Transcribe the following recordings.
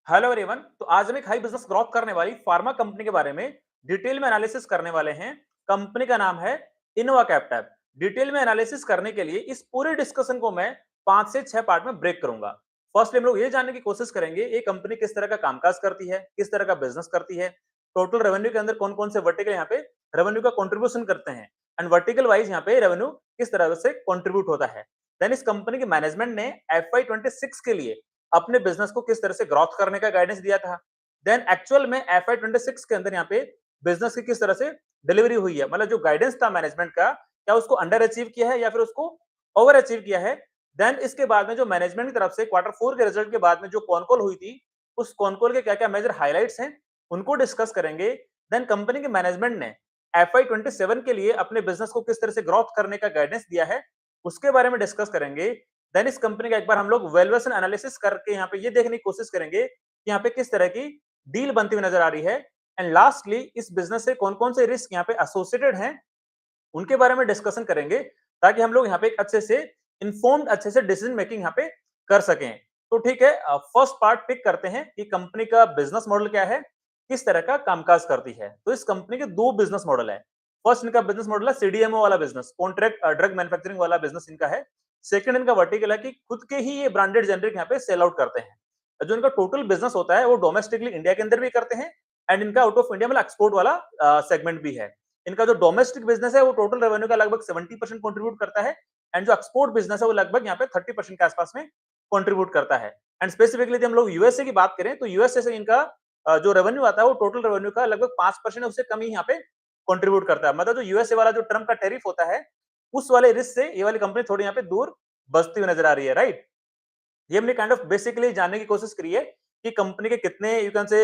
Hello everyone. तो आज हम एक हाई बिजनेस ग्रोथ करने वाली फार्मा कंपनी के बारे में डिटेल में एनालिसिस करने वाले हैं। कंपनी का नाम है इनोवा कैप्टैब। डिटेल में एनालिसिस करने के लिए इस पूरे डिस्कशन को मैं 5 से 6 पार्ट में ब्रेक करूंगा। फर्स्ट हम लोग ये जानने की कोशिश करेंगे ये कंपनी किस तरह का कामकाज करती है, किस तरह का बिजनेस करती है, टोटल रेवेन्यू के अंदर कौन कौन से वर्टिकल यहाँ पे रेवेन्यू का कंट्रीब्यूशन करते हैं एंड वर्टिकल वाइज यहाँ पे रेवेन्यू किस तरह से कंट्रीब्यूट होता है। देन इस कंपनी की मैनेजमेंट ने FY 26 के लिए अपने बिजनेस को किस तरह से ग्रोथ करने का गाइडेंस दिया था। देन एक्चुअल में FY 26 के अंदर यहाँ पे बिजनेस की किस तरह से डिलीवरी हुई है, मतलब जो गाइडेंस था मैनेजमेंट का, क्या उसको अंडर अचीव किया है या फिर उसको ओवर अचीव किया है। देन इसके बाद में जो मैनेजमेंट की तरफ से Q4 के रिजल्ट के बाद में जो कॉन कॉल हुई थी, उस कॉन कॉल के क्या क्या मेजर हाईलाइट्स हैं उनको डिस्कस करेंगे। देन कंपनी के मैनेजमेंट ने FY 27 के लिए अपने बिजनेस को किस तरह से ग्रोथ करने का गाइडेंस दिया है, उसके बारे में डिस्कस करेंगे। देन इस कंपनी का एक बार हम लोग वैल्यूएशन एनालिसिस करके यहाँ पे ये देखने की कोशिश करेंगे कि यहाँ पे किस तरह की डील बनती हुई नजर आ रही है। एंड लास्टली इस बिजनेस से कौन कौन से रिस्क यहाँ पे एसोसिएटेड हैं उनके बारे में डिस्कशन करेंगे, ताकि हम लोग यहाँ पे एक अच्छे से इन्फॉर्म्ड अच्छे से डिसीजन मेकिंग यहाँ पे कर सकें। तो ठीक है, फर्स्ट पार्ट पिक करते हैं कि कंपनी का बिजनेस मॉडल क्या है, किस तरह का कामकाज करती है। तो इस कंपनी के दो बिजनेस मॉडल है। फर्स्ट इनका बिजनेस मॉडल है सीडीएमओ वाला बिजनेस, कॉन्ट्रैक्ट ड्रग मैन्युफैक्चरिंग वाला बिजनेस इनका है। सेकंड इनका वर्टिकल है कि खुद के ही ये ब्रांडेड जेनरिक यहाँ पे सेल आउट करते हैं। जो इनका टोटल बिजनेस होता है वो डोमेस्टिकली इंडिया के अंदर भी करते हैं एंड इनका आउट ऑफ इंडिया मतलब एक्सपोर्ट वाला सेगमेंट भी है। इनका जो डोमेस्टिक बिजनेस है वो टोटल रेवेन्यू का लगभग 70% कंट्रीब्यूट करता है एंड जो एक्सपोर्ट बिजनेस है वो लगभग यहाँ पे 30% के आसपास में कंट्रीब्यूट करता है। एंड स्पेसिफिकली यदि हम लोग यूएसए की बात करें तो यूएसए से इनका जो रेवेन्यू आता है वो टोटल रेवेन्यू का लगभग 5% उससे कम ही यहाँ पे कंट्रीब्यूट करता है। मतलब जो यूएसए वाला जो ट्रम्प का टैरिफ होता है उस वाले रिस्क से ये वाली कंपनी थोड़ी यहाँ पे दूर बचती हुई नजर आ रही है, राइट। ये हमने काइंड ऑफ बेसिकली जानने की कोशिश करी है कि कंपनी के कितने यू कैन से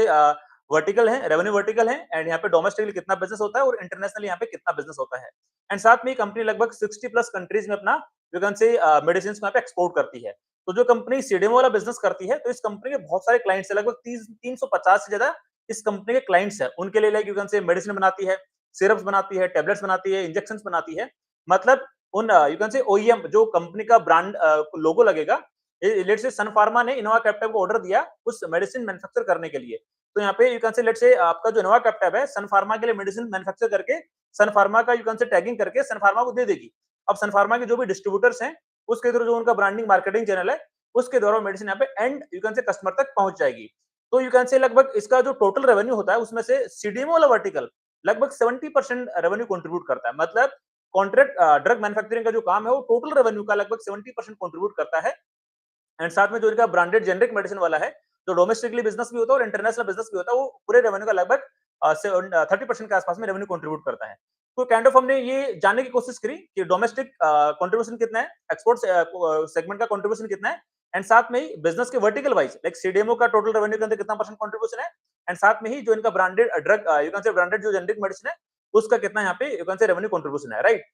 वर्टिकल हैं, रेवेन्यू वर्टिकल हैं एंड यहाँ पे डोमेस्टिकली कितना बिजनेस होता है और इंटरनेशनली यहाँ पे कितना बिजनेस होता है। एंड साथ में ये कंपनी लगभग 60 प्लस कंट्रीज में अपना यू कैन से मेडिसिन यहाँ पे एक्सपोर्ट करती है। तो जो कंपनी सीडीएमओ वाला बिजनेस करती है तो इस कंपनी के बहुत सारे क्लाइंट्स है, लगभग 350 से ज्यादा इस कंपनी के क्लाइंट्स है। उनके लिए like you can say medicine बनाती है, सिरप्स बनाती है, टेबलेट्स बनाती है, इंजेक्शन बनाती है। मतलब उन यू कैन से ओईएम जो कंपनी का ब्रांड लोगो लगेगा, लेट्स से सन फार्मा ने इनोवा कैप्टैब को ऑर्डर दिया उस मेडिसिन मैन्युफैक्चर करने के लिए। तो यहाँ पे you can say let's say आपका जो इनोवा कैप्टैब है सन फार्मा के लिए मेडिसिन मैन्युफैक्चर करके सन फार्मा का यू कैन से टैगिंग करके सन फार्मा को दे देगी। अब सन फार्मा के जो भी डिस्ट्रीब्यूटर्स हैं उसके थ्रू जो उनका ब्रांडिंग मार्केटिंग चैनल है उसके द्वारा मेडिसिन यहाँ पे and you can say customer तक पहुंच जाएगी। तो यू कैन से लगभग इसका जो टोटल रेवेन्यू होता है उसमें से सीडीएमओ वाला वर्टिकल लगभग 70% रेवेन्यू कंट्रीब्यूट करता है। मतलब कॉन्ट्रैक्ट ड्रग मैन्युफैक्चरिंग का जो काम है वो टोटल रेवेन्यू का लगभग 70% कंट्रीब्यूट करता है। एंड साथ में जो इनका ब्रांडेड जेनरिक मेडिसिन वाला है, जो डोमेस्टिकली बिजनेस भी होता है और इंटरनेशनल बिजनेस भी होता है, वो पूरे रेवेन्यू का लगभग 30% के आसपास में रेवेन्यू कंट्रीब्यूट करता है। तो काइंड ऑफ हमने ये जानने की कोशिश करी कि डोमेस्टिक कंट्रीब्यूशन कितना है, एक्सपोर्ट सेगमेंट का कंट्रीब्यूशन कितना है एंड साथ में ही बिजनेस के वर्टिकल वाइज लाइक सीडीएमओ का टोटल रेवेन्यू के अंदर कितना परसेंट कंट्रीब्यूशन है एंड साथ में ही जो इनका branded drug you can say branded जो जेनरिक मेडिसिन है उसका कितना यहाँ पे you can say revenue contribution है, राइट।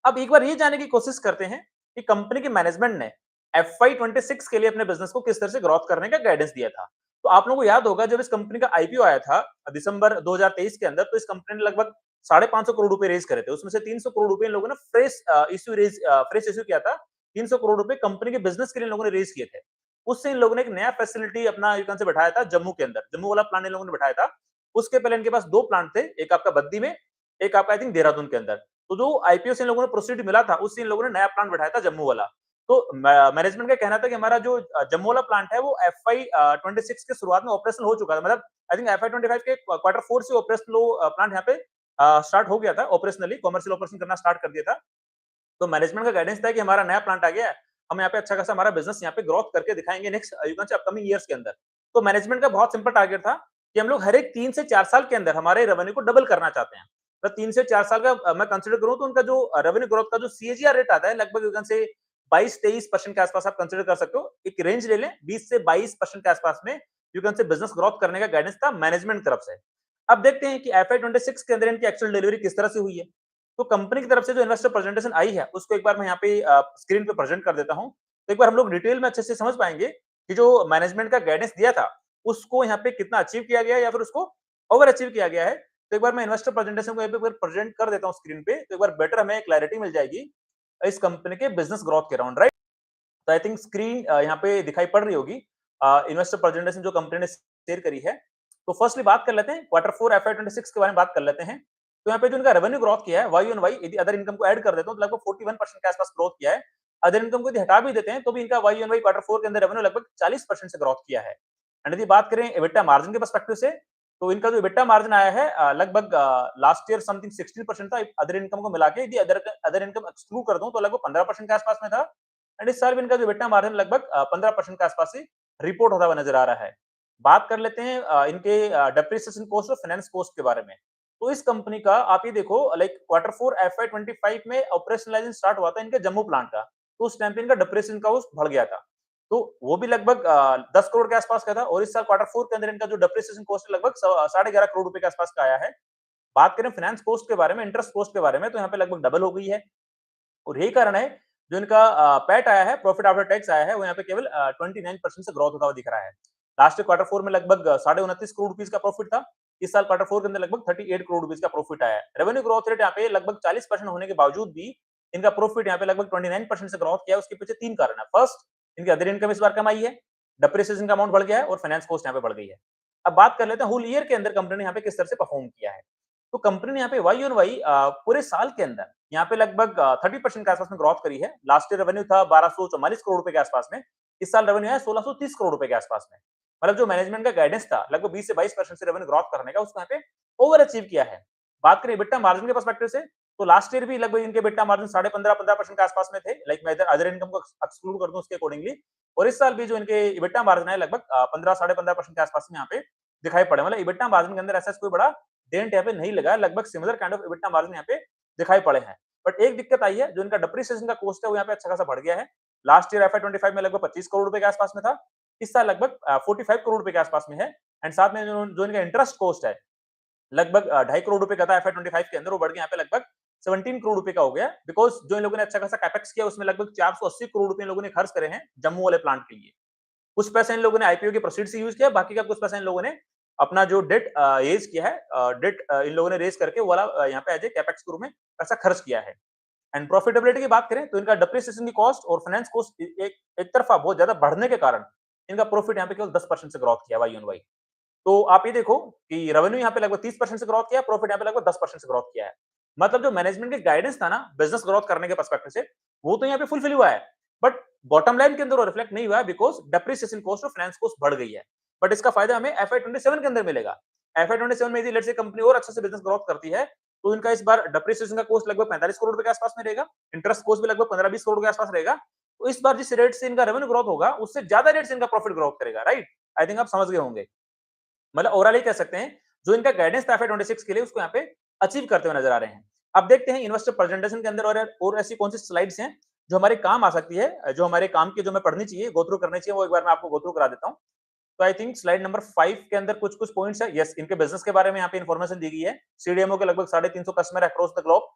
अब एक बार ये जानने की कोशिश करते हैं कि कंपनी के मैनेजमेंट ने FY 26 के लिए अपने बिजनेस को किस तरह से ग्रोथ करने का गाइडेंस दिया था। तो आप लोगों को याद होगा जब इस कंपनी का आईपीओ आया था दिसंबर 2023 के अंदर, तो इस कंपनी ने लगभग 550 करोड़ रुपए रेज करे थे। उसमें से 300 करोड़ रुपए इन लोगों ने फ्रेश इश्यू किया था। 300 करोड़ रुपए कंपनी के बिजनेस के लिए इन लोगों ने रेज किए थे। उससे इन लोगों ने एक नया फैसिलिटी अपना यू कैन से बैठाया था जम्मू के अंदर। जम्मू वाला प्लांट इन लोगों ने बैठाया था। उसके पहले इनके पास दो प्लांट थे, एक आपका बद्दी में, एक आपका आई थिंक देहरादून के अंदर। तो जो आईपीओ से इन लोगों ने प्रोसीड मिला था उससे इन लोगों ने नया प्लांट बैठाया था जम्मू वाला। तो मैनेजमेंट का कहना था कि हमारा जो जम्मू वाला प्लांट है वो FY 26 के शुरुआत में ऑपरेशनल हो चुका था। मतलब आई थिंक FY 25 के Q4 से ऑपरेशनल प्लांट यहाँ पे स्टार्ट हो गया था, ऑपरेशनली कमर्शियल ऑपरेशन करना स्टार्ट कर दिया था। तो मैनेजमेंट का गाइडेंस था कि हमारा नया प्लांट आ गया है, हम यहाँ पे अच्छा खासा हमारा बिजनेस यहाँ पे ग्रोथ करके दिखाएंगे next you can say upcoming years के अंदर। तो मैनेजमेंट का बहुत सिंपल टारगेट था कि हम लोग हर एक 3 से 4 साल के अंदर हमारे रेवेन्यू को डबल करना चाहते हैं। तो 3 से 4 साल का मैं कंसीडर करूँ तो उनका जो रेवेन्यू ग्रोथ का जो सीएजीआर रेट आता है लगभग यू कैन से 22-23% के आसपास आप कंसीडर कर सकते हो। एक रेंज ले लें 20 से 22% के आसपास में you can say business growth करने का गाइडेंस था मैनेजमेंट की तरफ से। अब देखते हैं कि FY 26 के अंदर इनकी एक्चुअल डिलीवरी किस तरह से हुई है। तो कंपनी की तरफ से जो इन्वेस्टर प्रेजेंटेशन आई है उसको एक बार मैं यहाँ पे स्क्रीन पे प्रेजेंट कर देता हूँ। तो एक बार हम लोग डिटेल में अच्छे से समझ पाएंगे कि जो मैनेजमेंट का गाइडेंस दिया था उसको यहाँ पे कितना अचीव किया गया है या फिर उसको ओवर अचीव किया गया है। तो एक बार मैं इन्वेस्टर प्रेजेंटेशन को यहाँ पे प्रेजेंट कर देता हूँ स्क्रीन पे, तो एक बार बेटर हमें क्लैरिटी मिल जाएगी इस कंपनी के बिजनेस ग्रोथ के अराउंड, राइट। तो आई थिंक स्क्रीन यहाँ पे दिखाई पड़ रही होगी। इन्वेस्टर प्रेजेंटेशन जो कंपनी ने शेयर करी है। तो फर्स्टली बात कर लेते हैं क्वार्टर 4 एफआई 26 के बारे में बात कर लेते हैं। तो यहाँ पे जो इनका रेवेन्यू ग्रोथ किया है वाई ऑन वाई, यदि अदर इनकम को ऐड कर देता हूं तो लगभग 41% के आसपास ग्रोथ किया है। अदर इनकम को यदि हटा भी देते हैं तो भी इनका वाई ऑन वाई क्वार्टर 4 के अंदर रेवेन्यू लगभग 40% से ग्रोथ किया है। एंड यदि बात करें एबिटा मार्जिन के पर्सपेक्टिव से, तो इनका जो एबिटा मार्जिन आया है लगभग लास्ट ईयर समथिंग 16% था अदर इनकम को मिला के। यदि अदर इनकम एक्सक्लूड कर दूं तो लगभग 15% के आसपास में था। एंड इस साल भी इनका जो एबिटा मार्जिन लगभग 15% के आसपास से रिपोर्ट होता हुआ नजर आ रहा है। बात कर लेते हैं इनके डेप्रिसिएशन कॉस्ट और फाइनेंस कॉस्ट के बारे में। तो इस कंपनी का आप ये देखो, लाइक क्वार्टर 4 एफआई 25 में ऑपरेशनलाइजेशन स्टार्ट हुआ था इनके जम्मू प्लांट का, तो उस टाइम पे इनका डेप्रिसिएशन कॉस्ट बढ़ गया था। तो वो भी लगभग 10 करोड़ के आसपास का था, और इस साल क्वार्टर 4 के अंदर इनका जो डेप्रिसिएशन कॉस्ट लगभग 11.5 करोड़ रुपए के आसपास का आया है। बात करें फाइनेंस कॉस्ट के बारे में, इंटरेस्ट कॉस्ट के बारे में, तो यहाँ पे लगभग डबल हो गई है। और यही कारण है जो इनका पैट आया है, प्रॉफिट आफ्टर टैक्स आया है, वो यहाँ पे केवल 29% से ग्रोथ होता हुआ दिख रहा है। लास्ट क्वार्टर 4 में लगभग 29.5 करोड़ रुपीस का प्रॉफिट था। इस साल क्वार्टर 4 के अंदर लगभग 38 करोड़ रुपीस का प्रॉफिट आया है। रेवेन्यू ग्रोथ रेट यहाँ पे लगभग 40% होने के बावजूद भी इनका प्रॉफिट यहाँ पे लगभग 29% से ग्रोथ किया है। उसके पीछे 3 कारण है। फर्स्ट, इनकी अदर इनकम इस बार कम आई है, डेप्रिसिएशन का अमाउंट बढ़ गया है, और फाइनेंस कॉस्ट यहाँ पे बढ़ गई है। अब बात कर लेते हैं होल ईयर के अंदर कंपनी ने यहाँ पे किस तरह से परफॉर्म किया है। तो कंपनी ने यहाँ पे वाई ऑन वाई पूरे साल के अंदर यहाँ पे लगभग 30% के आसपास में ग्रोथ करी है। लास्ट ईयर रेवेन्यू था 1244 करोड़ रुपए के आसपास में, इस साल रेवेन्यू है 1630 करोड़ रुपए के आसपास में। मतलब जो मैनेजमेंट का गाइडेंस था लगभग 20 से 22% से रेवेन्यू ग्रोथ करने का, उसको यहाँ पे ओवर अचीव किया है। बात करें EBITDA मार्जिन के पर्सपेक्टिव से, तो लास्ट ईयर भी लगभग इनके EBITDA मार्जिन 15.5% के आसपास में थे, लाइक मैं इधर अदर इनकम को एक्सक्लूड कर दूं उसके अकॉर्डिंगली। और इस साल भी जो इनके EBITDA मार्जिन है लगभग 15 से 15.5% के आसपास में यहाँ पे दिखाई पड़े। मतलब EBITDA मार्जिन के अंदर ऐसा कोई बड़ा डेंट यहाँ पे नहीं लगा, लगभग similar kind of EBITDA margin यहाँ पे दिखाई पड़े हैं। बट एक दिक्कत आई है, जो इनका डेप्रिसिएशन का कॉस्ट है वो यहाँ पे अच्छा खासा बढ़ गया है। लास्ट ईयर एफआई 25 में लगभग 25 करोड़ रुपए के आसपास में था, इस साल लगभग 45 करोड़ रुपए के आसपास में है। एंड साथ में जो इनका इंटरेस्ट कॉस्ट है लगभग 2.5 करोड़ रुपए का था एफआई 25 के अंदर, वो बढ़ के यहाँ पे लगभग 17 करोड़ रुपए का हो गया। बिकॉज जो इन लोगों ने अच्छा खासा कैपेक्स किया उसमें लगभग 480 करोड़ रुपए इन लोगों ने खर्च करे हैं जम्मू वाले प्लांट के लिए। कुछ पैसे इन लोगों ने आईपीओ के प्रोसीड से यूज किया, बाकी का कुछ पैसा इन लोगों ने अपना जो डेट रेज किया है, डेट इन लोगों ने रेज करके वाला यहाँ पे एज ए कैपेक्स के रूप में पैसा खर्च किया है। एंड प्रॉफिटेबिलिटी की बात करें तो इनका डेप्रिसिएशन की कॉस्ट और फाइनेंस कॉस्ट एक तरफा बहुत ज्यादा बढ़ने के कारण इनका प्रॉफिट यहाँ पे केवल 10% से ग्रोथ किया वाई ऑन वाई। तो आप ये देखो कि रेवेन्यू यहाँ पे लगभग 30% से ग्रोथ किया, प्रॉफिट यहाँ पे लगभग 10% से ग्रोथ किया है। मतलब जो मैनेजमेंट के गाइडेंस था ना बिजनेस ग्रोथ करने के पर्सपेक्टिव से, वो तो यहाँ पे फुलफिल हुआ है, बट बॉटम लाइन के अंदर वो रिफ्लेक्ट नहीं हुआ है, बिकॉज डेप्रिसिएशन कॉस्ट और फाइनेंस कॉस्ट बढ़ गई है। बट इसका फायदा हमें एफआई 27 के अंदर मिलेगा। एफआई 27 में यदि लेट्स से कंपनी और अच्छे से बिजनेस ग्रोथ करती है, तो इनका इस बार डेप्रिसिएशन का कॉस्ट लगभग 45 करोड़ रुपए के आसपास में रहेगा, इंटरेस्ट कॉस्ट भी लगभग 15-20 करोड़ के आसपास रहेगा। तो इस बार जिस रेट से इनका रेवेन्यू ग्रोथ होगा, उससे ज्यादा रेट से इनका प्रॉफिट ग्रोथ करेगा, राइट? आई थिंक आप समझ गए होंगे। मतलब ओवरऑल ये कह सकते हैं जो इनका गाइडेंस था एफआई 26 के लिए, उसको यहाँ पे अचीव करते हुए नजर आ रहे हैं। अब देखते हैं इन्वेस्टर प्रेजेंटेशन के अंदर और ऐसी कौन सी स्लाइड्स हैं जो हमारे काम आ सकती है, जो हमारे काम की, जो मैं पढ़नी चाहिए, गो थ्रू करनी चाहिए, वो एक बार मैं आपको गो थ्रू करा देता हूँ। तो आई थिंक स्लाइड नंबर 5 के अंदर कुछ कुछ पॉइंट्स है। यस, इनके बिजनेस के बारे में यहाँ पे इन्फॉर्मेशन दी गई है। सीडीएमओ के लगभग 350 कस्टमर अक्रॉस द ग्लोब,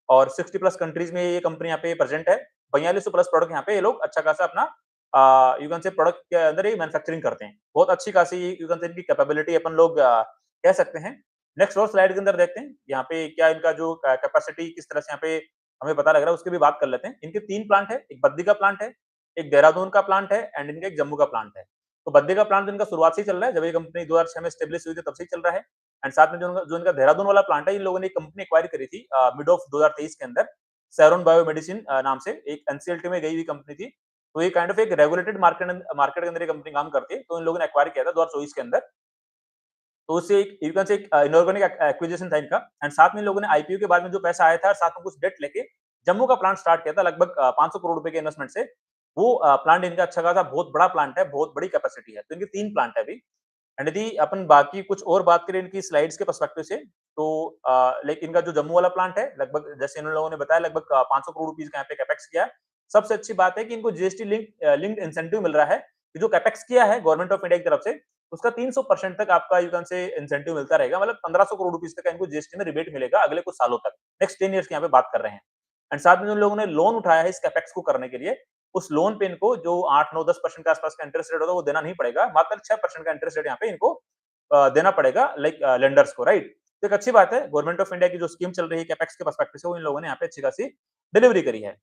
और 60 प्लस कंट्रीज में ये कंपनी यहाँ पे प्रेजेंट है। 4200 प्लस प्रोडक्ट यहाँ पे ये लोग अच्छा खासा अपना यू कैन से प्रोडक्ट के अंदर ही मैन्युफैक्चरिंग करते हैं। बहुत अच्छी खासी यू कैन से इनकी कैपेबिलिटी अपन लोग कह सकते हैं। नेक्स्ट और स्लाइड के अंदर देखते हैं यहाँ पे क्या इनका जो कैपेसिटी किस तरह से यहाँ पे हमें पता लग रहा है, उसकी भी बात कर लेते हैं। इनके 3 प्लांट है, एक बद्दी का प्लांट है, एक देहरादून का प्लांट है, एंड इनका एक जम्मू का प्लांट है। तो बद्दी का प्लांट इनका शुरुआत से ही चल रहा है, जब ये कंपनी 2006 में स्टेब्लिश हुई थी तब से ही चल रहा है। एंड साथ में जो इनका देहरादून वाला प्लांट है, इन लोगों ने एक कंपनी एक्वायर करी थी मिड ऑफ 2023 के अंदर, सेरोन बायो मेडिसिन नाम से, एक एनसीएलटी में गई हुई कंपनी थी। तो ये काइंड ऑफ एक रेगुलेटेड मार्केट के अंदर ये कंपनी काम करती है। तो इन लोगों ने एक्वायर किया था 2024 के अंदर। तो उससे एक यू कैन से एक इनऑर्गेनिक एक्विजिशन था इनका। एंड साथ में इन लोगों ने आईपीओ के बाद में जो पैसा आया था, साथ में कुछ डेट लेके जम्मू का प्लांट स्टार्ट किया था लगभग 500 करोड़ रुपए के इन्वेस्टमेंट से। वो प्लांट इनका अच्छा खासा बहुत बड़ा प्लांट है, बहुत बड़ी कैपेसिटी है। तो इनके 3 प्लांट है अभी। एंड यदि अपन बाकी कुछ और बात करें इनकी स्लाइड्स के पर्सपेक्टिव से, तो लाइक इनका जो जम्मू वाला प्लांट है लगभग, जैसे इन लोगों ने बताया, लगभग 500 करोड़ रुपीस का यहाँ पे कैपेक्स किया है। सबसे अच्छी बात है कि इनको जीएसटी लिंक्ड इंसेंटिव मिल रहा है कि जो कैपेक्स किया है गवर्नमेंट ऑफ इंडिया की तरफ से, उसका 300% तक आपका यू कैन से इंसेंटिव मिलता रहेगा। मतलब 1500 करोड़ रुपीस तक इनको जीएसटी में रिबेट मिलेगा अगले कुछ सालों तक। नेक्स्ट 10 ईयर्स की यहाँ पे बात कर रहे हैं। एंड साथ में जिन लोगों ने लोन उठाया है इस कैपेक्स को करने के लिए, उस लोन पे इनको जो 8-9-10% के आसपास का इंटरेस्ट रेट होगा वो देना नहीं पड़ेगा, मात्र 6% का इंटरेस्ट रेट यहाँ पे इनको देना पड़ेगा, लाइक लेंडर्स को, राइट? तो एक अच्छी बात है, गवर्नमेंट ऑफ इंडिया की जो स्कीम चल रही है कैपेक्स के पर्सपेक्टिव से, वो इन लोगों ने यहाँ पे अच्छी खासी डिलीवरी करी है।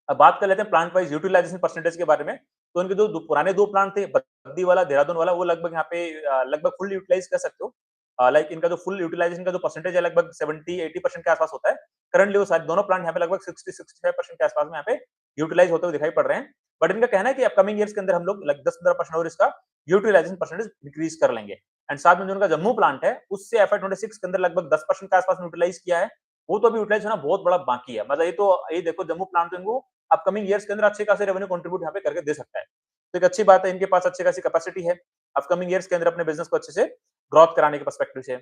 अब बात कर लेते हैं प्लांट वाइज यूटिलाइजेशन परसेंटेज के बारे में। तो इनके जो पुराने 2 प्लांट थे, बद्दी वाला, देहरादून वाला, वो लगभग यहाँ पे लगभग फुल यूटिलाइज कर सकते हो। लाइक इनका जो फुल यूटिलाइजेशन का जो परसेंटेज है लगभग 70-80% के आसपास होता है। करंटली वो सारे दोनों प्लांट यहाँ पे लगभग 60-65% के आसपास में यहाँ पे यूटिलाइज होते हुए दिखाई पड़ रहे हैं। बट इनका कहना है कि अपकमिंग ईयर्स के अंदर हम लोग 10-15% और इसका यूटिलाइजेशन परसेंटेज इंक्रीज कर लेंगे। एंड साथ में जो उनका जम्मू प्लांट है, उससे एफआई 26 के अंदर लगभग 10% के आसपास में यूटिलाइज किया है। वो तो अभी यूटिलाइज होना बहुत बड़ा बाकी है। मतलब ये देखो जम्मू प्लांट तो इनको अपकमिंग ईयर्स के अंदर अच्छे खासे रेवेन्यू कंट्रीब्यूट यहाँ पे करके दे सकता है। तो एक अच्छी बात है, इनके पास अच्छी खासी कैपेसिटी है अपकमिंग ईयर्स के अंदर अपने बिजनेस को अच्छे से ग्रोथ कराने के पर्सपेक्टिव से।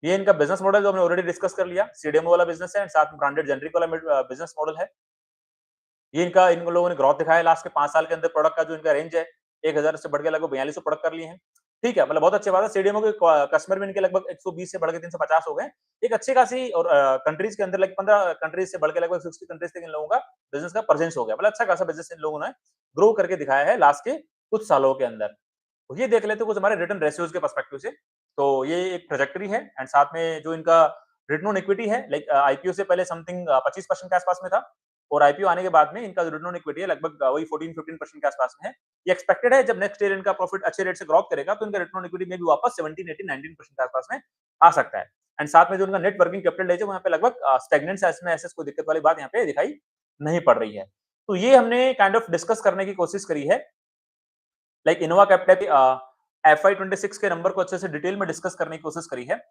ये इनका बिजनेस मॉडल जो हमने ऑलरेडी डिस्कस कर लिया, सीडीएमओ वाला बिजनेस है, साथ में ब्रांडेड जेनरिक वाला बिजनेस मॉडल है। ये इनका इन लोगों ने ग्रोथ दिखाया लास्ट के 5 साल के अंदर। प्रोडक्ट का जो इनका रेंज है 1000 से बढ़ के लगभग 4200 प्रोडक्ट कर लिए हैं। ठीक है, मतलब बहुत अच्छी बात है। सीडीएमओ के कस्टमर भी इनके लगभग 120 से बढ़ के 350 हो गए। एक अच्छी खासी और कंट्रीज के अंदर लगभग 15 कंट्रीज से बढ़ के लगभग 60 कंट्रीज तक इन लोगों का बिजनेस का प्रेजेंस हो गया। मतलब अच्छा खासा बिजनेस इन लोगों ने ग्रो करके दिखाया है लास्ट के कुछ सालों के अंदर। तो ये देख लेते हैं कुछ हमारे रिटर्न रेशियोज के पर्सपेक्टिव से। तो ये एक ट्रैजेक्टरी है एंड साथ में जो इनका रिटर्न ऑन इक्विटी है, लाइक आईपीओ से पहले समथिंग 25% के आसपास में था और आईपीओ आने के बाद में इनका जो रिटर्न ऑन इक्विटी है लगभग वही 14-15% के आसपास में है। ये एक्सपेक्टेड है जब नेक्स्ट ईयर इनका प्रॉफिट अच्छे रेट से ग्रोथ करेगा तो इनका रिटर्न ऑन इक्विटी में भी वापस 17-18-19% के आसपास में आ सकता है। एंड साथ में जो उनका नेट वर्किंग कैपिटल है वहां पे लगभग स्टेगनेंट है, इसमें ऐसे कोई दिक्कत वाली बात यहाँ पे दिखाई नहीं पड़ रही है। तो ये हमने काइंड ऑफ डिस्कस करने की कोशिश करी है, लाइक इनोवा कैपिटल एफआई 26 के नंबर को अच्छे से डिटेल में डिस्कस करने की कोशिश करी है।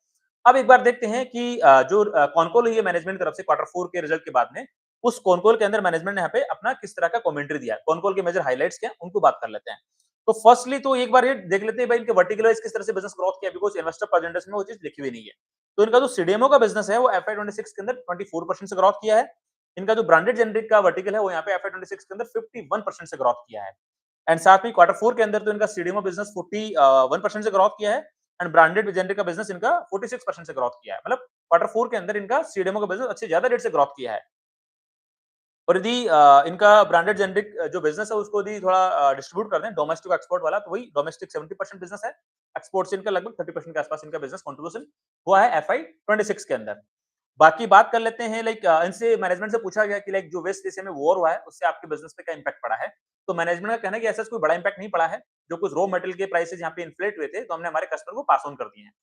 अब एक बार देखते हैं कि जो कॉनकॉल हुई है मैनेजमेंट की तरफ से क्वार्टर 4 के रिजल्ट के बाद में, उस कॉनकॉल के अंदर मैनेजमेंट ने यहाँ पे अपना किस तरह का कमेंट्री दिया है, कॉनकॉल के मेजर हाइलाइट्स क्या हैं, उनको बात कर लेते हैं। तो फर्स्टली तो एक बार ये देख लेते हैं भाई इनके वर्टिकल वाइज किस तरह से बिजनेस ग्रोथ किया, बिकॉज़ इन्वेस्टर प्रेजेंटेशन में वो चीज लिखी हुई नहीं है। तो इनका जो सीडीएमओ का बिजनेस है वो एफआई 26 के अंदर 24% से ग्रोथ किया है। इनका जो ब्रांडेड जेनरिक का वर्टिकल है वो यहाँ पे एफआई 26 के अंदर 51% से ग्रोथ किया है। एंड साथ में क्वार्टर 4 के अंदर तो इनका सीडीएमओ बिजनेस 41% से ग्रोथ किया है एंड ब्रांडेड जेनरिक का बिजनेस इनका 46% से ग्रोथ किया है। मतलब क्वार्टर 4 के अंदर इनका सीडीएमओ का बिजनेस अच्छे ज्यादा रेट से ग्रोथ किया है। और यदि इनका ब्रांडेड जेनरिक जो बिजनेस है उसको यदि थोड़ा डिस्ट्रीब्यूट कर दें डोमेस्टिक एक्सपोर्ट वाला, तो वही डोमेस्टिक 70% बिजनेस है, एक्सपोर्ट से इनका लगभग 30% के आसपास इनका बिजनेस कंट्रीब्यूशन हुआ है एफआई 26 के अंदर। बाकी बात कर लेते हैं, लाइक इनसे मैनेजमेंट से पूछा गया कि लाइक जो वेस्ट एशिया में वॉर हुआ है उससे आपके बिजनेस पे क्या इंपैक्ट पड़ा है। तो मैनेजमेंट का कहना है कि ऐसा कोई बड़ा इंपैक्ट नहीं पड़ा है। जो कुछ रॉ मटेरियल के प्राइसेस यहाँ पे इन्फ्लेट हुए थे तो हमने हमारे कस्टमर को पास ऑन कर दिए हैं।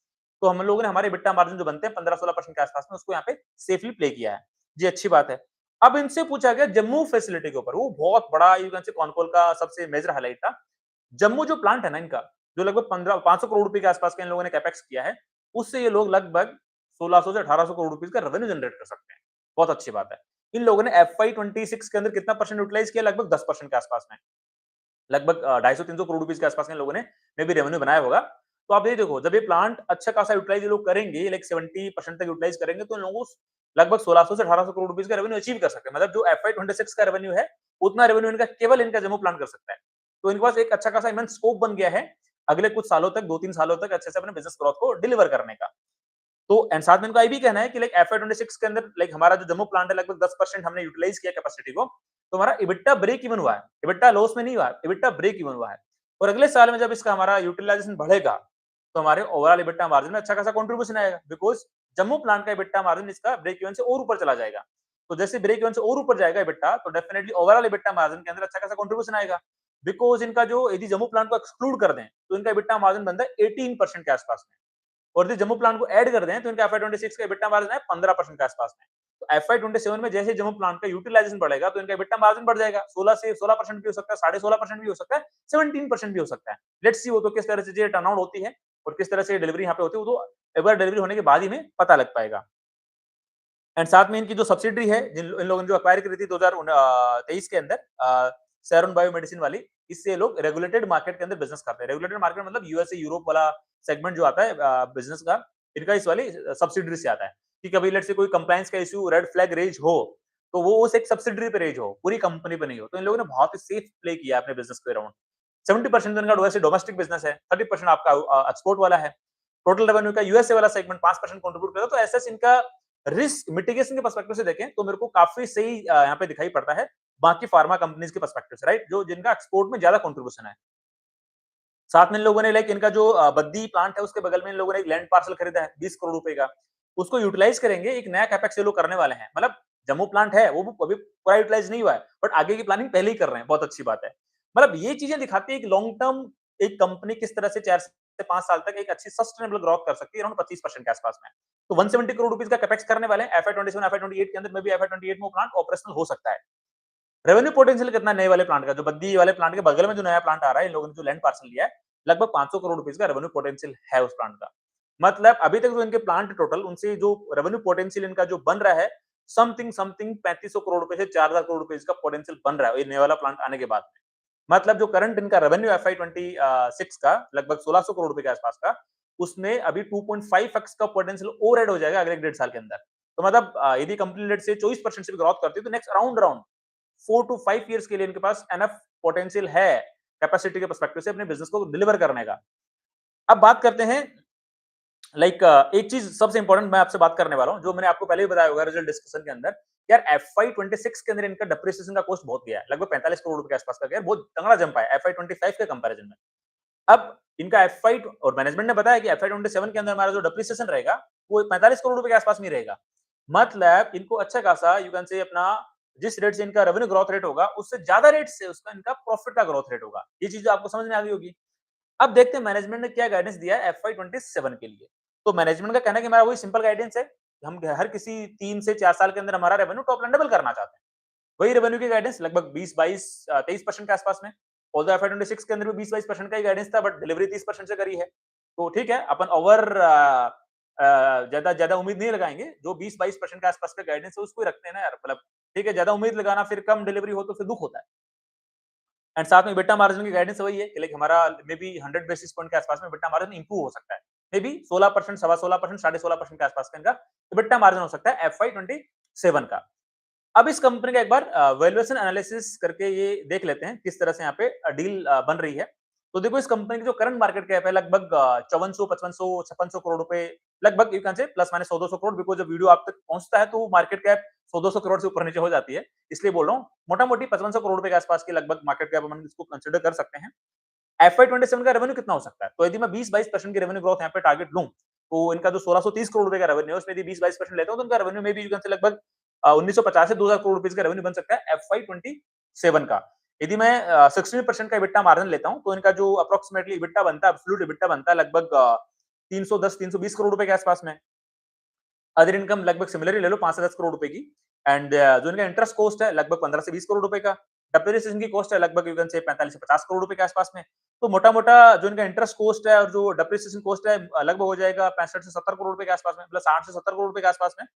तो हम लोगों ने हमारे बिट्टा मार्जिन जो बनते हैं 15-16% के आसपास में उसको यहाँ पे सेफली प्ले किया है। जी अच्छी बात है। अब इनसे पूछा गया जम्मू फैसिलिटी के ऊपर, वो बहुत बड़ा यू कैन से कॉनकॉल का सबसे मेजर हाईलाइट था। जम्मू जो प्लांट है ना इनका, जो लगभग 500 करोड़ रुपए के आसपास के इन लोगों ने कैपेक्स किया है, उससे ये लोग लगभग 1600 से 1800 करोड़ रुपए का रेवेन्यू जनरेट कर सकते हैं। बहुत अच्छी बात है। इन लोगों ने एफआई 26 के अंदर कितना परसेंट यूटिलाइज किया, लगभग 10% के आसपास में। लगभग 250-300 करोड़ रुपीस के आसपास में इन लोगों ने मे बी रेवेन्यू बनाया होगा। तो आप ये देखो जब ये प्लांट अच्छा खासा यूटिलाइज ये लोग करेंगे, लाइक 70% तक यूटिलाइज करेंगे तो इन लोगों को लगभग 1600 से 1800 करोड़ रुपीस का रेवेन्यू अचीव कर सकते हैं। मतलब जो एफआई 26 का रेवेन्यू है उतना रेवेन्यू इनका केवल इनका जम्मू प्लांट कर सकता है। तो इनके पास एक अच्छा खासा इमेंस स्कोप बन गया है अगले कुछ सालों तक, 2-3 सालों तक अच्छे से अपने बिजनेस ग्रोथ को डिलीवर करने का। तो एंड साथ में इनका ये भी कहना है कि लाइक एफआई 26 के अंदर लाइक हमारा जो जम्मू प्लांट है लगभग 10% हमने यूटिलाइज किया कैपेसिटी को, तो हमारा इबिट्टा ब्रेक इवन हुआ है। इबिट्टा लॉस में नहीं हुआ है, इबिट्टा ब्रेक इवन हुआ है। और अगले साल में जब इसका हमारा यूटिलाइजेशन बढ़ेगा तो हमारे ओवरऑल इबिट्टा मार्जिन में अच्छा खासा कंट्रीब्यूशन आएगा, बिकॉज जम्मू प्लांट का इबिट्टा मार्जिन इसका ब्रेक इवन से और ऊपर चला जाएगा। तो जैसे ब्रेक इवन से और ऊपर जाएगा इबिट्टा, तो डेफिनेटली ओवरऑल इबिट्टा मार्जिन के अंदर अच्छा खासा कंट्रीब्यूशन आएगा। बिकॉज इनका जो यदि जम्मू प्लांट को एक्सक्लूड कर दें तो इनका इबिट्टा मार्जिन बनता है 18% के आसपास में। और यदि जम्मू प्लांट को ऐड कर दें तो इनका एफआई 26 का इबिट्टा मार्जिन है 15% के आसपास में। तो एफआई 27 में जैसे जम्मू प्लांट का यूटिलाइजेशन बढ़ेगा तो इनका इबिट्टा मार्जिन बढ़ जाएगा, 16 से 16% भी हो सकता है, 16.5% भी हो सकता है, 17% भी हो सकता है। लेट्स सी वो तो किस तरह से ये टर्न आउट होती है और किस तरह से डिलीवरी यहाँ पे होती है, वो तो एक बार डिलीवरी होने के बाद ही में पता लग पाएगा। एंड साथ में इनकी जो सब्सिडरी है जिन इन लोगों ने जो एक्वायर करी थी 2023 के अंदर सेरन बायोमेडिसिन वाली, इससे लोग रेगुलेटेड मार्केट के अंदर बिजनेस करते हैं। रेगुलेटेड मार्केट मतलब यूएसए यूरोप वाला सेगमेंट जो आता है बिजनेस का, इनका इस वाली सब्सिडरी से आता है। कि कभी लेट्स से कोई कंप्लायंस का इश्यू रेड फ्लैग रेज हो तो वो उस एक सब्सिडरी पे रेज हो, पूरी कंपनी पे नहीं हो। तो इन लोगों ने बहुत ही सेफ प्ले किया अपने बिजनेस के अराउंड। 70% तो इनका वैसे डोमेस्टिक बिजनेस है, 30% आपका एक्सपोर्ट वाला है। टोटल रेवेन्यू का यूएसए वाला सेगमेंट 5% कंट्रीब्यूट करता है। तो ऐसे इनका रिस्क मिटिगेशन के पर्सपेक्टिव से देखें तो मेरे को काफी सही यहाँ पे दिखाई पड़ता है बाकी फार्मा कंपनीज के पर्सपेक्टिव से, राइट, जो जिनका एक्सपोर्ट में ज्यादा कंट्रीब्यूशन है। साथ में इन लोगों ने लाइक इनका जो बद्दी प्लांट है उसके बगल में इन लोगों ने एक लैंड पार्सल खरीदा है 20 करोड़ रुपए का, उसको यूटिलाइज करेंगे, एक नया कैपेक्स ये लोग करने वाले हैं। मतलब जम्मू प्लांट है वो अभी पूरा यूटिलाइज नहीं हुआ है, बट आगे की प्लानिंग पहले ही कर रहे हैं, बहुत अच्छी बात है। मतलब ये चीजें दिखाती है कि लॉन्ग टर्म एक कंपनी किस तरह से 4 से 5 साल तक एक अच्छी सस्टेनेबल ग्रोथ कर सकती है अराउंड 25% के आसपास में। तो 170 करोड़ रुपीस का कैपेक्स करने वाले हैं एफआई 27 एफआई 28 के अंदर में भी एफआई 28 में वो प्लांट ऑपरेशनल हो सकता है। रेवेन्यू पोटेंशियल कितना नए वाले प्लांट का, जो बद्दी वाले प्लांट के बगल में जो नया प्लांट आ रहा है, इन लोगों ने जो लैंड पार्सल लिया है, लगभग 500 करोड़ रुपीस का रेवेन्यू पोटेंशियल है उस प्लांट का। मतलब अभी तक जो इनके प्लांट टोटल उनसे जो रेवेन्यू पोटेंशियल इनका जो बन रहा है, समथिंग समथिंग 3500 करोड़ रुपए से 4000 करोड़ रुपए का पोटेंशियल बन रहा है ये नया वाला प्लांट आने के बाद में। मतलब जो करंट इनका रेवेन्यू एफआई 26 का लगभग 1600 करोड़ रुपए के आसपास का, उसमें अभी 2.5x का पोटेंशियल और ऐड हो जाएगा अगले 1.5 साल के अंदर। तो मतलब यदि कंपनी लेट से 24% से भी ग्रोथ करती है तो next around around 4 to 5 years के लिए इनके पास एनफ पोटेंशियल है कैपेसिटी के पर्सपेक्टिव से अपने बिजनेस को डिलीवर करने का। अब बात करते हैं एक चीज सबसे इंपॉर्टेंट मैं आपसे बात करने वाला हूं, जो मैंने आपको पहले भी बताया होगा रिजल्ट डिस्कशन के अंदर। यार एफआई 26 के अंदर इनका डिप्रिसिएशन का कॉस्ट बहुत गया है, लगभग 45 करोड़ रुपए के आसपास का गया, बहुत तगड़ा जंप है एफआई 25 के कंपैरिजन में। अब इनका एफआई और मैनेजमेंट ने बताया कि एफआई 27 के अंदर हमारा जो डिप्रिसिएशन रहेगा वो 45 करोड़ रुपए के आसपास में रहेगा। मतलब इनको अच्छा खासा यू कैन से अपना जिस रेट से इनका रेवेन्यू ग्रोथ रेट होगा उससे ज्यादा रेट से उसका इनका प्रॉफिट का ग्रोथ रेट होगा। ये चीज आपको समझ में आ गई होगी। अब देखते हैं मैनेजमेंट ने क्या गाइडेंस दिया है एफआई 27 के लिए। तो मैनेजमेंट का कहना है कि हमारा वही सिंपल गाइडेंस है, हम हर किसी 3 से 4 साल के अंदर हमारा रेवेन्यू टॉप लाइन डबल करना चाहते हैं। वही रेवेन्यू की गाइडेंस लगभग 20-22 23% के आसपास में। ऑल्दो एफआई 26 के अंदर भी 20-22% का ही गाइडेंस था, बट डिलीवरी 30% से करी है। तो ठीक है, अपन ओवर ज्यादा ज्यादा उम्मीद नहीं लगाएंगे, जो 20-22% के आसपास का गाइडेंस है उसको ही रखते हैं ना यार। मतलब ठीक है, ज्यादा उम्मीद लगाना फिर कम डिलीवरी हो तो फिर दुख होता है। एंड साथ में बेटा मार्जिन की गाइडेंस वही है कि लाइक हमारा मे बी 100 बेसिस पॉइंट के आसपास में बेटा मार्जिन इंप्रूव हो सकता है, मे बी 16%, सवा 16%, 16.5% के आसपास का इनका बेटा मार्जिन हो सकता है एफआई 27 का। अब इस कंपनी का एक बार वैल्यूएशन एनालिसिस करके ये देख लेते हैं किस तरह से यहाँ पे डील बन रही है। तो देखो इस कंपनी की जो करंट मार्केट कैप है लगभग 5400 5500 5600 करोड़ रुपए, लगभग you can say plus minus 100 200 crore, because जब वीडियो आप तक पहुंचता है तो मार्केट कैप 100 200 करोड़ से ऊपर नीचे हो जाती है, इसलिए बोल रहा हूँ। मोटा मोटी 5500 करोड़ रुपए के आसपास की लगभग मार्केट कैप हम इसको कंसिडर कर सकते हैं। एफआई 27 का रेवेन्यू कितना हो सकता है, तो यदि मैं 20-22% की रेवेन्यू ग्रोथ यहाँ पे टारगेट लूं, तो इनका जो 1630 करोड़ रुपए का रेवेन्यू है उसमें यदि 20-22% लेता हूं तो इनका रेवेन्यू में भी यू कैन से लगभग 1950 से 2000 करोड़ रुपए का रेवेन्यू बन सकता है एफआई 27 का। यदि मैं 16% का इबिट्टा मार्जिन लेता हूं तो इनका जो अप्रोक्सीमेटली इबिट्टा बनता है, एब्सोल्यूट इबिट्टा बनता है लगभग 310-320 करोड़ रुपए के आसपास में। अदर इनकम लगभग सिमिलरली ले लो 5 से 10 करोड़ रुपए की। एंड जो इनका इंटरेस्ट कॉस्ट है लगभग 15 से 20 करोड़ रुपए का। डेप्रिसिएशन की कॉस्ट है लगभग यू कैन से 45 से 50 करोड़ रुपए के आसपास में। तो मोटा-मोटा जो इनका इंटरेस्ट कॉस्ट है और जो डेप्रिसिएशन कॉस्ट है लगभग हो जाएगा 65 से 70 करोड़ रुपए के आसपास में, प्लस 60 से 70 करोड़ रुपए के आसपास में।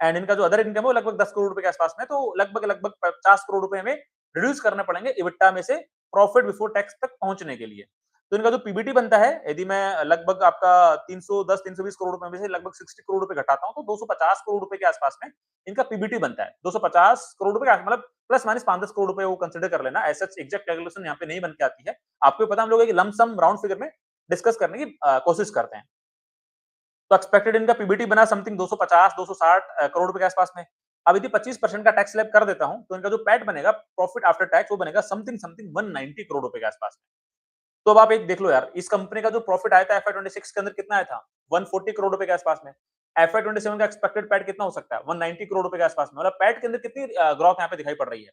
एंड इनका जो अदर इनकम है वो लगभग 10 करोड़ रुपए के आसपास में, तो लगभग 50 करोड़ रुपए हमें रिड्यूस करने पड़ेंगे इबिट्टा में से प्रॉफिट बिफोर टैक्स तक पहुंचने के लिए। तो इनका जो पीबीटी बनता है, यदि मैं लगभग आपका 310-320 करोड़ रुपए में से लगभग 60 करोड़ रुपए घटाता हूं तो 250 करोड़ रुपए के आसपास में इनका पीबीटी बनता है। 250 करोड़ रुपए का मतलब प्लस माइनस 5-10 करोड़ रुपए वो कंसीडर कर लेना, ऐसा एग्जैक्ट कैलकुलेशन यहाँ पे नहीं बन के आती है। आपको पता हम लोग एक लमसम राउंड फिगर में डिस्कस करने की कोशिश करते हैं। तो एक्सपेक्टेड इनका पीबीटी बना समथिंग 250 260 करोड़ रुपए के आसपास में। अब यदि 25% का टैक्स स्लैब कर देता हूं तो इनका जो पैट बनेगा, प्रॉफिट आफ्टर टैक्स, वो बनेगा समथिंग समथिंग 190 करोड़ रुपए के आसपास में। तो अब आप एक देख लो यार, इस कंपनी का जो प्रॉफिट आया था एफआई 26 के अंदर कितना आया था, 140 करोड़ रुपए के आसपास में। एफआई 27 का एक्सपेक्टेड पैट कितना हो सकता है, 190 करोड़ रुपए के आसपास में। मतलब पैट के अंदर कितनी ग्रोथ यहाँ पे दिखाई पड़ रही है,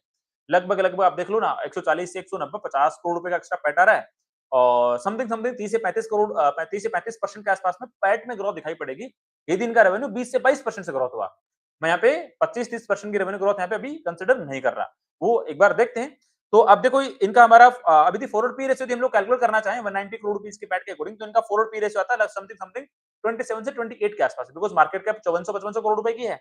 लगभग लगभग आप देख लो ना 140 से 190 50 करोड़ रुपए का एक्स्ट्रा पैट आ रहा है। और समथिंग समथिंग 30 से 35 करोड़ 30 से 35% के आसपास में पैट में ग्रोथ दिखाई पड़ेगी यदि इनका रेवेन्यू 20 से 22% से ग्रोथ हुआ। मैं यहाँ पे 25-30% की रेवेन्यू ग्रोथ यहाँ पे अभी कंसिडर नहीं कर रहा, वो एक बार देखते हैं। तो अब देखो इनका हमारा अभी फॉरवर्ड पी रेशियो हम लोग कैलकुलेट करना चाहें 190 करोड़ रुपीस के पैट के अकॉर्डिंग, तो इनका फॉरवर्ड पी रेशियो आता है समथिंग समथिंग 27 से 28 के आसपास, बिकॉज मार्केट कैप 5400-5500 करोड़ रुपए की है।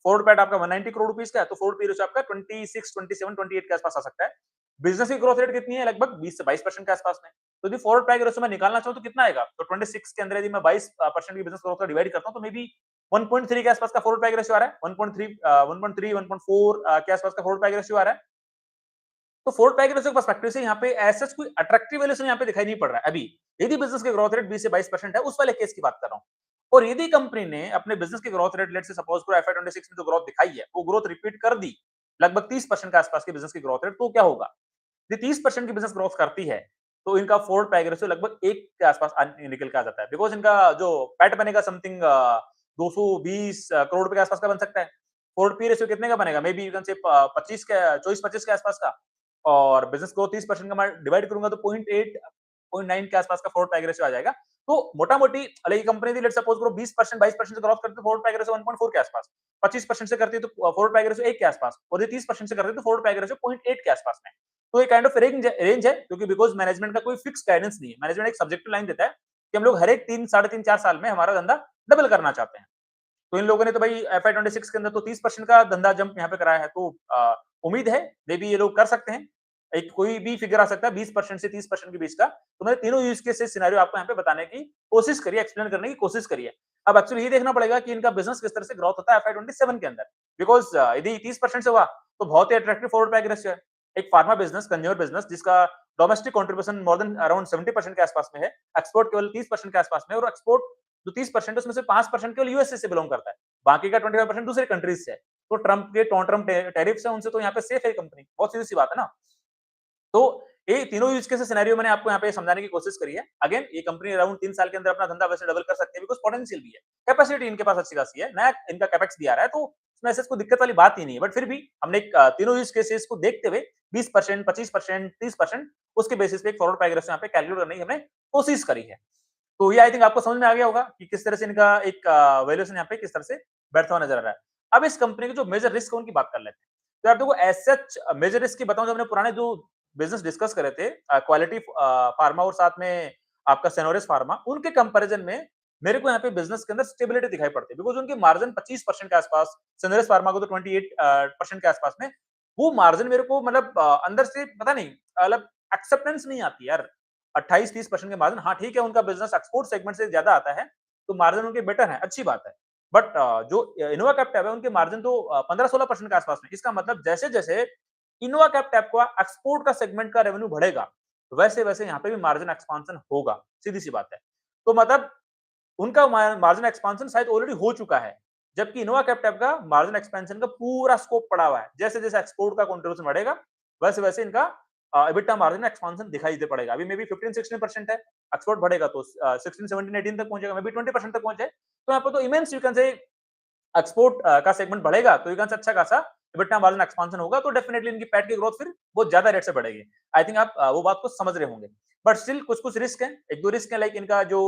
फॉरवर्ड पैट आपका 190 करोड़ रुपीस का है, तो फॉरवर्ड पी रेशियो आपका 26 27 28 के आसपास आ सकता है। बिजनेस की ग्रोथ रेट कितनी है, लगभग 20 से 22% के आसपास में। तो यदि फॉरवर्ड पैक रेशियो में निकालना चाहूं तो कितना आएगा, तो 26 के अंदर यदि मैं 22% की बिजनेस ग्रोथ का डिवाइड करता हूं तो मे बी 1.3 के आसपास का फॉरवर्ड पैक रेशियो आ रहा है, 1.3 1.3 1.4 के आसपास का फॉरवर्ड पैक रेशियो आ रहा है। तो फोर्थ पैकेज के पर्सपेक्टिव से यहाँ पे ऐसा कोई अट्रैक्टिव वैल्यूएशन यहाँ पे दिखाई नहीं पड़ रहा है अभी। यदि बिजनेस की ग्रोथ रेट 20 से 22% है, उस वाले केस की बात कर रहा हूँ। और यदि कंपनी ने अपने बिजनेस की ग्रोथ रेट लेट से सपोज करो एफआई 26 में जो ग्रोथ दिखाई है वो ग्रोथ रिपीट कर दी, लगभग 30% के आसपास की बिजनेस की ग्रोथ रेट, तो क्या होगा, यदि 30% की बिजनेस ग्रोथ करती है तो इनका फोर्थ पैक रेशियो लगभग 1 के आसपास निकल के आ जाता है, बिकॉज इनका जो पैट बनेगा समथिंग 220 करोड़ रुपए के आसपास का बन सकता है। फोर्थ पी रेशियो कितने का बनेगा, may be you can say 25 के 24-25 के आसपास का। और बिजनेस ग्रोथ 30% का मैं डिवाइड करूंगा तो 0.8 0.9 के आसपास का फॉरवर्ड पैग रेशियो आ जाएगा। तो मोटा-मोटी ये कंपनी थी, लेट्स सपोज करो 20% 22% से ग्रोथ करती है तो फॉरवर्ड पैग रेशियो 1.4 के आसपास, 25% से करती है तो फॉरवर्ड पैग रेशियो 1 के आसपास, और ये 30% से करती है तो फॉरवर्ड पैग रेशियो 0.8 के आसपास में। तो ये काइंड ऑफ रेंज है, क्योंकि बिकॉज़ मैनेजमेंट का कोई फिक्स गाइडेंस नहीं है। मैनेजमेंट एक सब्जेक्टिव लाइन देता है कि हम लोग हर एक 3 साढ़े 3 4 साल में हमारा धंधा डबल करना चाहते हैं। तो इन लोगों ने तो भाई एफआई 26 के अंदर तो 30% का धंधा जंप यहाँ पे कराया है, तो उम्मीद है मे बी ये लोग कर सकते हैं। एक कोई भी फिगर आ सकता है 20% से 30% के बीच का। तो मैंने तीनों यूज केस सिनेरियो आपको यहाँ पे बताने की कोशिश करी है, एक्सप्लेन करने की कोशिश करी है। अब एक्चुअली ये देखना पड़ेगा कि इनका बिजनेस किस तरह से ग्रोथ होता है एफआई 27 के अंदर, बिकॉज यदि 30% से हुआ तो बहुत ही अट्रैक्टिव फॉरवर्ड पैग रेशियो है। एक फार्मा बिजनेस, कंज्यूमर बिजनेस, जिसका domestic contribution more than around 70% के आसपास में है, एक्सपोर्ट केवल 30% के आसपास में, और एक्सपोर्ट जो 30% है उसमें से 5% केवल यूएसए से बिलोंग करता है, बाकी का 25% दूसरे कंट्रीज से है। तो ट्रंप के टर्म टैरिफ्स है उनसे तो यहाँ पे सेफ है कंपनी, बहुत सीधी सी बात है ना। तो ये तीनों यूज केस सिनेरियो मैंने आपको यहाँ पे समझाने की कोशिश करी है। अगेन ये कंपनी अराउंड 3 साल के अंदर अपना धंधा वैसे डबल कर सकती है, बिकॉज़ पोटेंशियल भी है, कैपेसिटी इनके पास अच्छी खासी है, नया इनका कैपेक्स भी आ रहा है, तो उसमें ऐसे कोई दिक्कत वाली बात ही नहीं है। बट फिर भी हमने तीनों यूज केसेस को देखते हुए 20%, 25%, 30% उसके बेसिस पे एक फॉरवर्ड पैग रेशियो यहाँ पे कैलकुलेट करने की हमने कोशिश करी है। तो ये आई थिंक आपको समझ में आ गया होगा कि किस तरह से इनका एक वैल्यूएशन यहाँ पे किस तरह से बैठता हुआ नजर आ रहा है। अब इस कंपनी के जो मेजर रिस्क है उनकी बात कर लेते हैं। तो यार देखो, एज सच मेजर रिस्क की बताऊं, जो हमने पुराने जो बिजनेस डिस्कस करे थे, क्वालिटी फार्मा और साथ में आपका सेनोरिस फार्मा, उनके कंपैरिजन में मेरे को यहाँ पे बिजनेस के अंदर स्टेबिलिटी दिखाई पड़ती है, बिकॉज उनके मार्जिन 25% के आसपास, सेनोरिस फार्मा को तो 28% के आसपास में, वो मार्जिन मेरे को मतलब अंदर से पता नहीं, मतलब एक्सेप्टेंस नहीं आती यार। 28-30% के मार्जिन, हाँ ठीक है, उनका बिजनेस एक्सपोर्ट सेगमेंट से ज्यादा आता है, तो मार्जिन उनके बेटर है, अच्छी बात है। बट जो इनोवा कैप्टैब है उनके मार्जिन तो 15-16% के आसपास में। इसका मतलब जैसे जैसे इनोवा कैप्टैब का एक्सपोर्ट का सेगमेंट का रेवेन्यू बढ़ेगा, वैसे वैसे यहाँ पे भी मार्जिन एक्सपांशन होगा, सीधी सी बात है। तो मतलब उनका मार्जिन एक्सपांशन शायद ऑलरेडी हो चुका है, जबकि इनोवा कैप्टैब का मार्जिन एक्सपेंशन का पूरा स्कोप पड़ा हुआ है। जैसे जैसे एक्सपोर्ट का कंट्रीब्यूशन बढ़ेगा, वैसे वैसे इनका EBITDA मार्जिन एक्सपांशन दिखाई दे पड़ेगा। अभी मे बी 15-16% है, एक्सपोर्ट बढ़ेगा तो 16-17-18 तक पहुंचेगा, मे बी 20% तक पहुंचे। तो यहाँ पर तो immense you can say export का सेगमेंट बढ़ेगा तो यू कैन से अच्छा खासा EBITDA मार्जिन एक्सपांशन होगा, तो डेफिनेटली इनकी पैट की ग्रोथ फिर बहुत ज्यादा रेट से बढ़ेगी। आई थिंक आप वो बात को समझ रहे होंगे। बट स्टिल कुछ कुछ रिस्क है, एक दो रिस्क है, लाइक इनका जो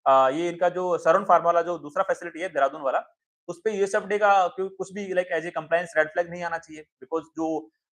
ये इनका जो सरन फार्मा वाला जो दूसरा फैसिलिटी है देहरादून वाला, उस पे यूएसएफडी का कुछ भी like as a compliance red flag नहीं आना चाहिए, बिकॉज जो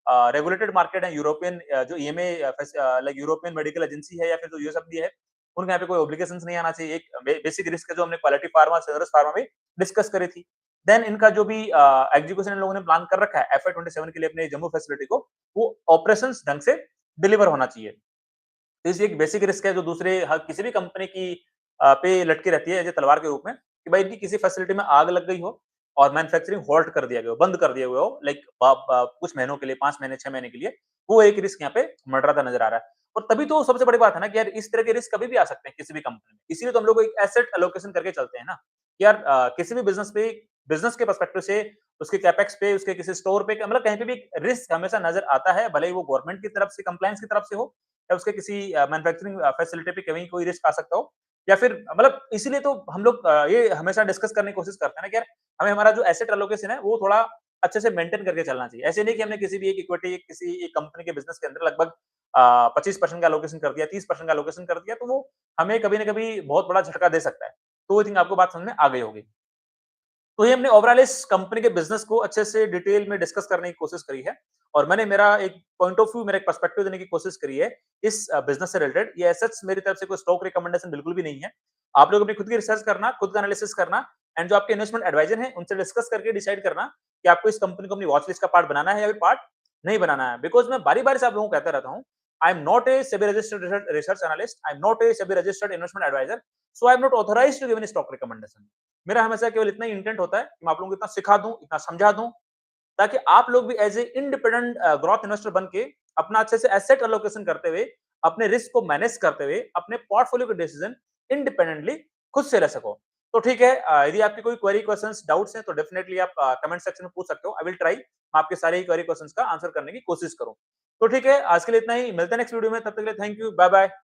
रेगुलेटेड मार्केट है यूरोपियन, जो EMA like European medical agency है या फिर जो यूएसएफडी है, उनके यहाँ पे कोई ऑब्लिगेशंस नहीं आना चाहिए। एक बेसिक रिस्क है जो हमने क्वालिटी फार्मा, सेनरस फार्मा में डिस्कस करी थी। देन इनका जो भी एग्जीक्यूशन इन लोगों ने प्लान कर रखा है एफआई 27 के लिए अपने जम्मू फैसिलिटी को, वो ऑपरेशंस ढंग से डिलीवर होना चाहिए। तो ये एक बेसिक रिस्क है जो दूसरे हर किसी भी कंपनी की पे लटकी रहती है, जैसे तलवार के रूप में, कि भाई इनकी किसी फैसिलिटी में आग लग गई हो और मैन्युफैक्चरिंग होल्ड कर दिया गया हो, बंद कर दिया हुआ हो, लाइक कुछ महीनों के लिए, 5 महीने 6 महीने के लिए, वो एक रिस्क यहाँ पे मंडराता नजर आ रहा है। और तभी तो सबसे बड़ी बात है ना कि यार इस तरह के रिस्क कभी भी आ सकते हैं किसी भी कंपनी में, इसीलिए तो हम लोग एक एसेट एलोकेशन करके चलते हैं ना कि यार किसी भी बिजनेस पे, बिजनेस के पर्सपेक्टिव से, उसके कैपेक्स पे, उसके किसी स्टोर पे, मतलब कहीं पे भी रिस्क हमेशा नजर आता है, भले ही वो गवर्नमेंट की तरफ से, कंप्लायंस की तरफ से हो, या उसके किसी मैन्युफैक्चरिंग फैसिलिटी पे कहीं कोई रिस्क आ सकता हो, या फिर मतलब इसीलिए तो हम लोग ये हमेशा डिस्कस करने की कोशिश करते हैं ना कि यार हमें हमारा जो एसेट एलोकेशन है वो थोड़ा अच्छे से मेंटेन करके चलना चाहिए। ऐसे नहीं कि हमने किसी भी एक इक्विटी, किसी एक कंपनी के बिजनेस के अंदर लगभग 25% का एलोकेशन कर दिया, 30% का एलोकेशन कर दिया, तो वो हमें कभी ना कभी बहुत बड़ा झटका दे सकता है। तो आई थिंक आपको बात समझ में आ गई होगी। तो ये हमने ओवरऑल इस कंपनी के बिजनेस को अच्छे से डिटेल में डिस्कस करने की कोशिश करी है, और मैंने मेरा एक पॉइंट ऑफ व्यू, मेरा एक पर्सपेक्टिव देने की कोशिश करी है इस बिजनेस से रिलेटेड। ये एसेट्स मेरी तरफ से कोई स्टॉक रिकमेंडेशन बिल्कुल भी नहीं है। आप लोग अपनी खुद की रिसर्च करना, खुद का एनालिसिस करना, एंड जो आपके इन्वेस्टमेंट एडवाइजर हैं उनसे डिस्कस करके डिसाइड करना कि आपको इस कंपनी को अपनी वॉच लिस्ट का पार्ट बनाना है या फिर पार्ट नहीं बनाना है। बिकॉज मैं बारी बारी से आप लोगों को कहता रहता हूँ, I am not a SEBI registered research analyst, I am not a SEBI registered investment adviser, so I am not authorised to give any stock recommendation. मेरा हमेशा केवल इतना ही इंटेंट होता है कि मैं आप लोगों को इतना सिखा दूं, इतना समझा दूं, ताकि आप लोग भी as a independent growth investor बन के अपना अच्छे से एसेट एलोकेशन करते हुए, अपने रिस्क को मैनेज करते हुए, अपने पोर्टफोलियो के डिसीजन इंडिपेंडेंटली खुद से ले सको। तो ठीक है, यदि आपकी कोई क्वेरी, क्वेश्चंस, डाउट्स हैं तो डेफिनेटली आप कमेंट सेक्शन में पूछ सकते हो। आई विल ट्राई, मैं आपके सारे क्वेरी क्वेश्चंस का आंसर करने की कोशिश करूं। तो ठीक है, आज के लिए इतना ही, मिलते हैं नेक्स्ट वीडियो में, तब तक के लिए थैंक यू, बाय बाय।